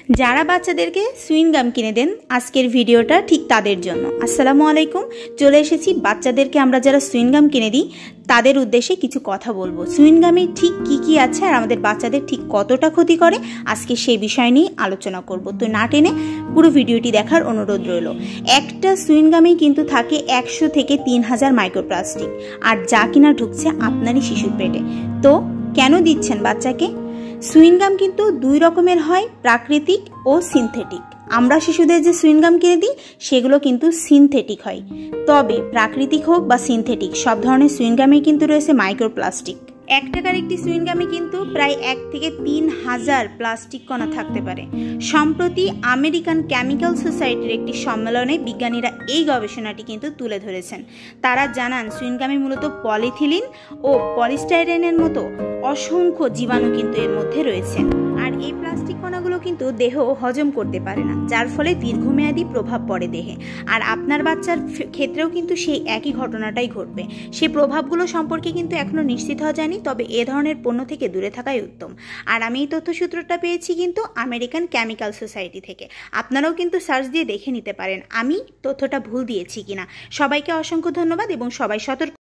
যারা বাচ্চাদেরকে সুইং গাম কিনে দেন আজকের ভিডিওটা ঠিক তাদের জন্য। আসসালামু আলাইকুম, চলে এসেছি বাচ্চাদেরকে আমরা যারা সুইং গাম কিনে দিই তাদের উদ্দেশ্যে কিছু কথা বলবো। সুইং গামে ঠিক কি আছে আর আমাদের বাচ্চাদের ঠিক কতটা ক্ষতি করে আজকে সেই বিষয় নিয়ে আলোচনা করব। তো না টেনে পুরো ভিডিওটি দেখার অনুরোধ রইল। একটা সুইং গামেই কিন্তু থাকে 100 থেকে 3000 মাইক্রোপ্লাস্টিক, আর যা কিনা ঢুকছে আপনারই শিশুর পেটে। তো কেন দিচ্ছেন বাচ্চাকে? সুইং গাম কিন্তু দুই রকমের হয়, প্রাকৃতিক ও সিনথেটিক। আমরা শিশুদের যে সুইং গাম কিনে দিই সেগুলো কিন্তু সিনথেটিক হয়, তবে প্রাকৃতিক হোক বা সিনথেটিক সব ধরনের সুইং গামে কিন্তু রয়েছে মাইক্রোপ্লাস্টিক। 1 টাকার একটি সুইং গামে কিন্তু প্রায় 1 থেকে 3000 প্লাস্টিক কণা থাকতে পারে। সম্প্রতি আমেরিকান কেমিক্যাল সোসাইটির একটি সম্মেলনে বিজ্ঞানীরা এই গবেষণাটি কিন্তু তুলে ধরেছেন। তারা জানান সুইং গামে মূলত পলিথিলিন ও পলিস্টাইরেনের মতো অসংখ্য জীবাণু কিন্তু এর মধ্যে রয়েছে, আর এই প্লাস্টিক কণাগুলো কিন্তু দেহ হজম করতে পারে না, যার ফলে দীর্ঘমেয়াদী প্রভাব পড়ে দেহে। আর আপনার বাচ্চার ক্ষেত্রেও কিন্তু সেই একই ঘটনাটাই ঘটবে। সেই প্রভাবগুলো সম্পর্কে কিন্তু এখনো নিশ্চিত হওয়া যায়নি, তবে এ ধরনের পণ্য থেকে দূরে থাকাই উত্তম। আর আমি এই তথ্যসূত্রটা পেয়েছি কিন্তু আমেরিকান কেমিক্যাল সোসাইটি থেকে। আপনারাও কিন্তু সার্চ দিয়ে দেখে নিতে পারেন আমি তথ্যটা ভুল দিয়েছি কিনা। সবাইকে অসংখ্য ধন্যবাদ এবং সবাই সতর্ক।